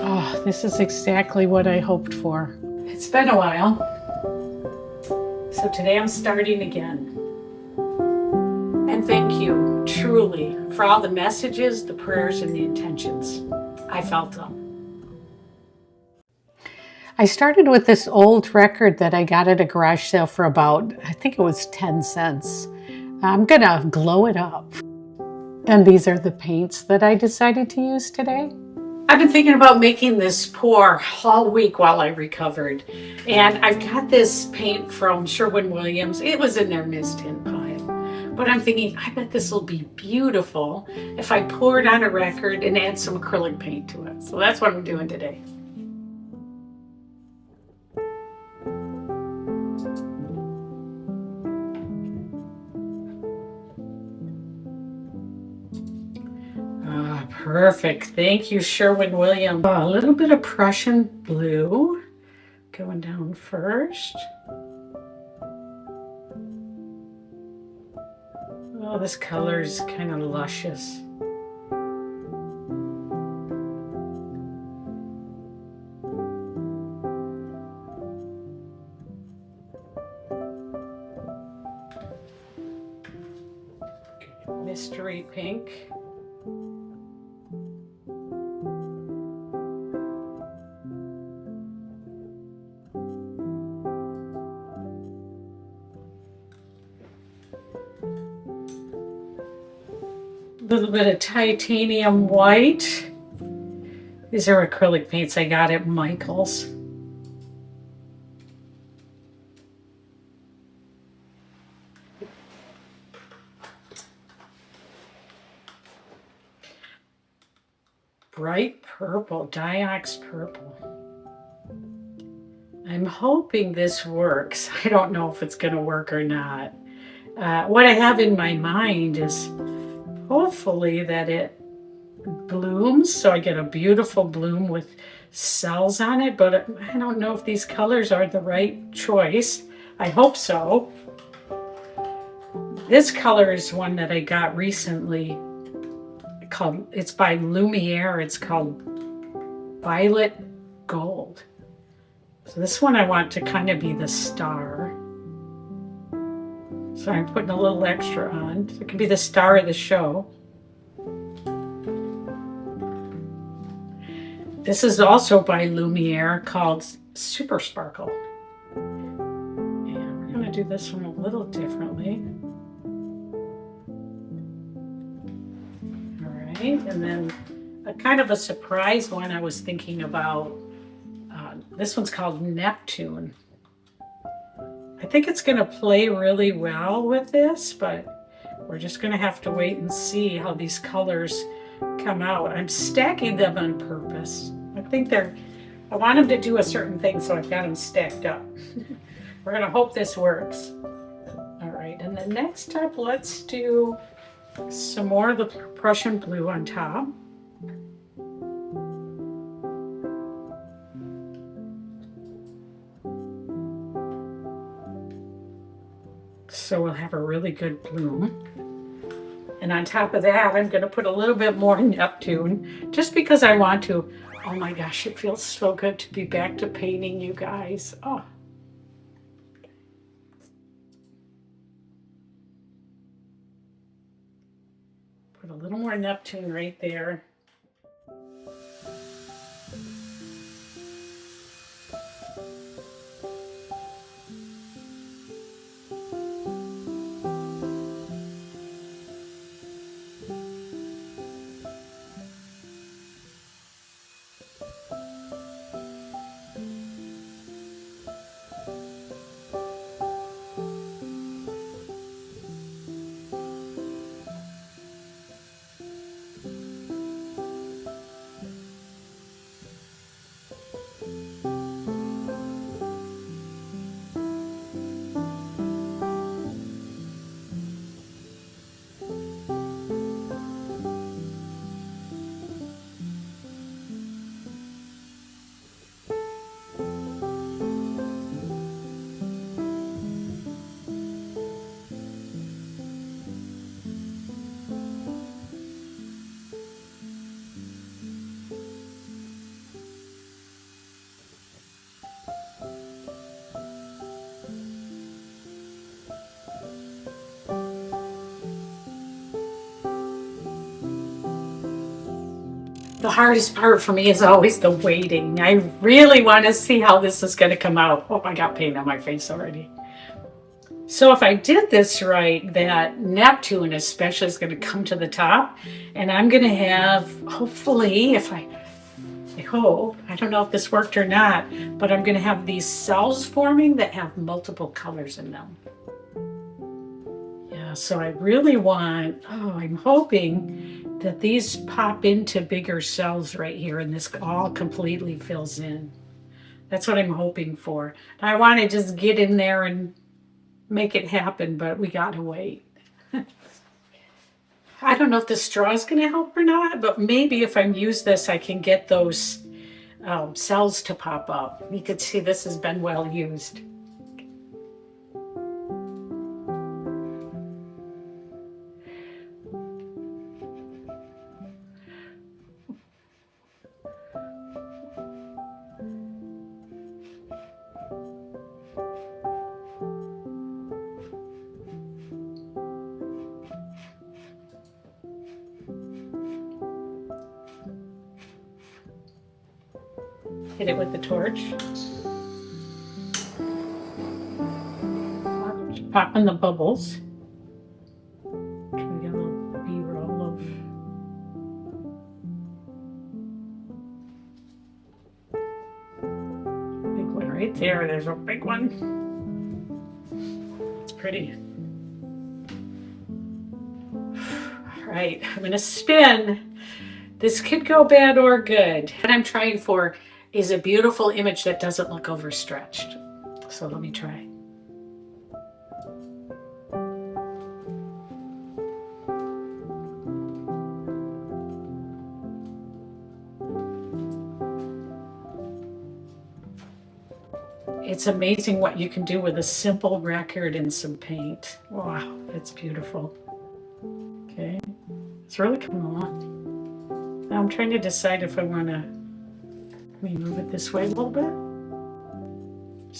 Oh, this is exactly what I hoped for. It's been a while. So today I'm starting again. And thank you, truly, for all the messages, the prayers, and the intentions. I felt them. I started with this old record that I got at a garage sale for about, I think it was 10 cents. I'm gonna glow it up. And these are the paints that I decided to use today. I've been thinking about making this pour all week while I recovered. And I've got this paint from Sherwin-Williams. It was in their Ms. Tint pile. But I'm thinking, I bet this will be beautiful if I pour it on a record and add some acrylic paint to it. So that's what I'm doing today. Perfect. Thank you, Sherwin-Williams. A little bit of Prussian blue going down first. Oh, this color is kind of luscious. Mystery pink. A little bit of titanium white. These are acrylic paints I got at Michael's. Bright purple, Diox purple. I'm hoping this works. I don't know if it's going to work or not. What I have in my mind is hopefully that it blooms, so I get a beautiful bloom with cells on it, but I don't know if these colors are the right choice. I hope so. This color is one that I got recently. It's by Lumiere. It's called Violet Gold. So this one I want to kind of be the star. So I'm putting a little extra on. So it can be the star of the show. This is also by Lumiere called Super Sparkle. And we're going to do this one a little differently. All right, and then a kind of a surprise one I was thinking about. This one's called Neptune. I think it's going to play really well with this, but we're just going to have to wait and see how these colors come out. I'm stacking them on purpose. I want them to do a certain thing, so I've got them stacked up. We're going to hope this works. All right, and then next up, let's do some more of the Prussian blue on top. So we'll have a really good bloom. And on top of that, I'm going to put a little bit more Neptune, just because I want to. Oh my gosh, it feels so good to be back to painting, you guys. Oh. Put a little more Neptune right there. The hardest part for me is always the waiting. I really want to see how this is going to come out. Oh, I got paint on my face already. So if I did this right, that Neptune especially is going to come to the top, and I'm going to have, hopefully, I hope, I don't know if this worked or not, but I'm going to have these cells forming that have multiple colors in them. Yeah, so I really want, I'm hoping that these pop into bigger cells right here and this all completely fills in. That's what I'm hoping for. I want to just get in there and make it happen, but we gotta wait. I don't know if the straw is going to help or not, but maybe if I use this, I can get those cells to pop up. You can see this has been well used. Hit it with the torch. Popping the bubbles. Try to get a little B-roll of. Big one right there. There's a big one. It's pretty. All right, I'm gonna spin. This could go bad or good. What I'm trying for is a beautiful image that doesn't look overstretched. So let me try. It's amazing what you can do with a simple record and some paint. Wow, that's beautiful. Okay, it's really coming along. Now I'm trying to decide if I want to move it this way a little bit.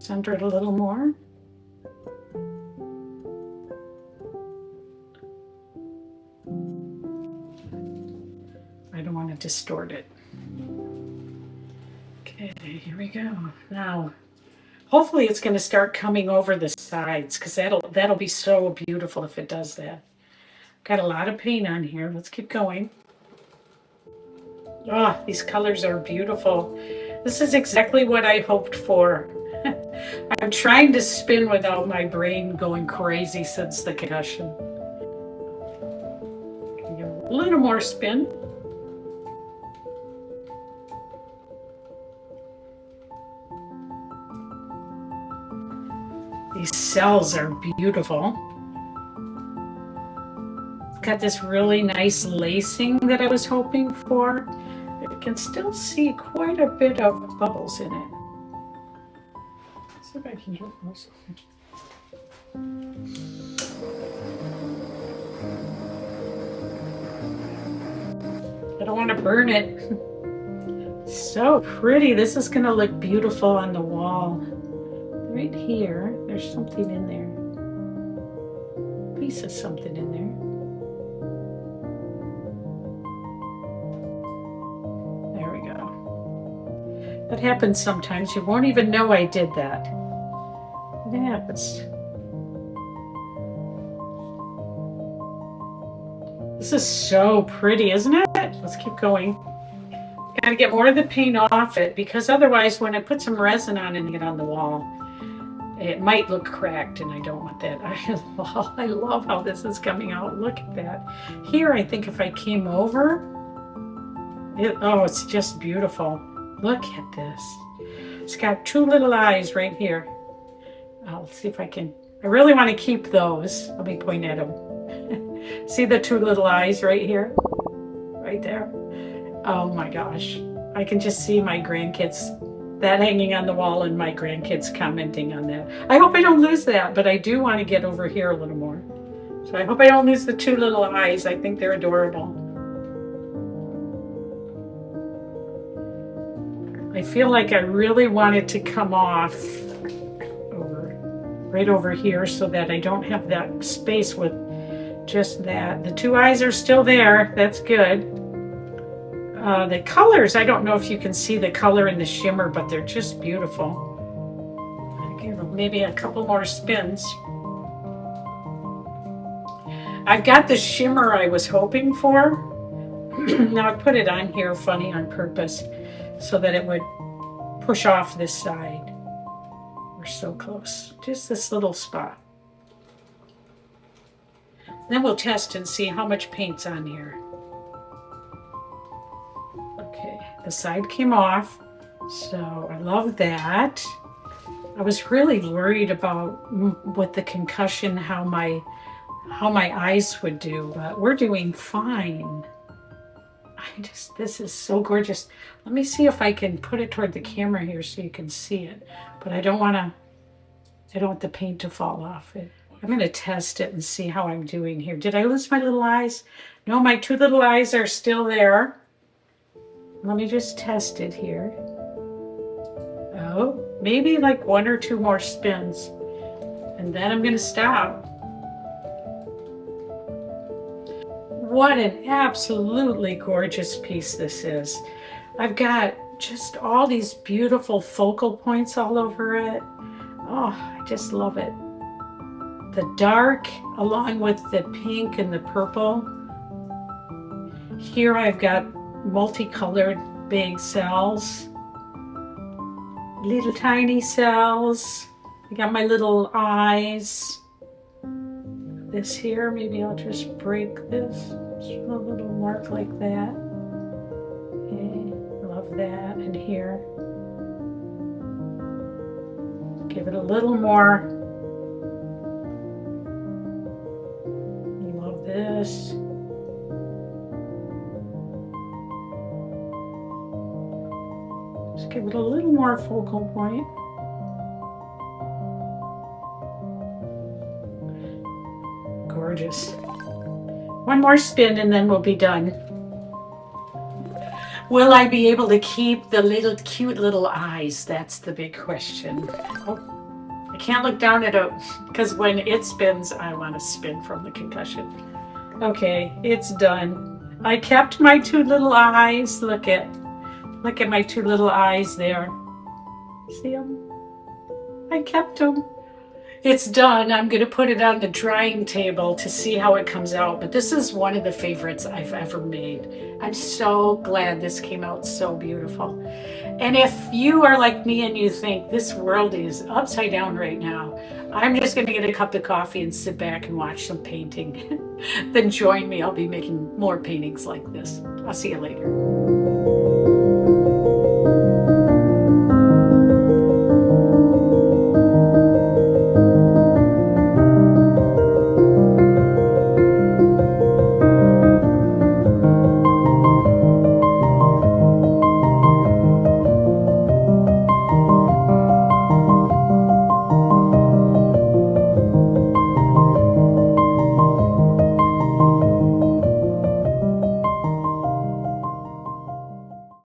Center it a little more. I don't want to distort it. Okay, here we go. Now, hopefully it's going to start coming over the sides because that'll be so beautiful if it does that. Got a lot of paint on here. Let's keep going. Oh, these colors are beautiful. This is exactly what I hoped for. I'm trying to spin without my brain going crazy since the concussion. A little more spin. These cells are beautiful. It's got this really nice lacing that I was hoping for. I can still see quite a bit of bubbles in it. Let's see if I can get those. I don't want to burn it. So pretty. This is going to look beautiful on the wall. Right here, there's something in there. Piece of something in there. There we go. That happens sometimes. You won't even know I did that. It happens. This is so pretty, isn't it? Let's keep going. Gotta get more of the paint off it because otherwise when I put some resin on and get on the wall, it might look cracked and I don't want that. I love how this is coming out. Look at that. Here, I think if I came over, it's just beautiful. Look at this. It's got two little eyes right here. Let's see if I can. I really want to keep those. Let me point at them. See the two little eyes right here? Right there. Oh my gosh. I can just see my grandkids, that hanging on the wall and my grandkids commenting on that. I hope I don't lose that, but I do want to get over here a little more. So I hope I don't lose the two little eyes. I think they're adorable. I feel like I really want it to come off right over here so that I don't have that space with just that. The two eyes are still there. That's good. The colors, I don't know if you can see the color in the shimmer, but they're just beautiful. I'll give them maybe a couple more spins. I've got the shimmer I was hoping for. Now I put it on here funny on purpose so that it would push off this side. We're so close, just this little spot. Then we'll test and see how much paint's on here. Okay, the side came off, so I love that. I was really worried about with the concussion how my eyes would do, but we're doing fine. This is so gorgeous. Let me see if I can put it toward the camera here so you can see it, but I don't want the paint to fall off it. I'm going to test it and see how I'm doing here. Did I lose my little eyes? No, my two little eyes are still there. Let me just test it here. Oh, maybe like 1 or 2 more spins, and then I'm going to stop. What an absolutely gorgeous piece this is. I've got just all these beautiful focal points all over it. Oh, I just love it. The dark along with the pink and the purple. Here I've got multicolored big cells. Little tiny cells. I got my little eyes. This here, maybe I'll just break this. Just a little mark like that. Okay, love that. And here. Give it a little more. Love this. Just give it a little more focal point. Gorgeous. 1 more spin and then we'll be done. Will I be able to keep the little cute little eyes? That's the big question. Oh, I can't look down at it because when it spins, I want to spin from the concussion. Okay, it's done. I kept my 2 little eyes. Look at my 2 little eyes there. See them? I kept them. It's done. I'm going to put it on the drying table to see how it comes out. But this is one of the favorites I've ever made. I'm so glad this came out so beautiful. And if you are like me and you think this world is upside down right now, I'm just going to get a cup of coffee and sit back and watch some painting. Then join me. I'll be making more paintings like this. I'll see you later.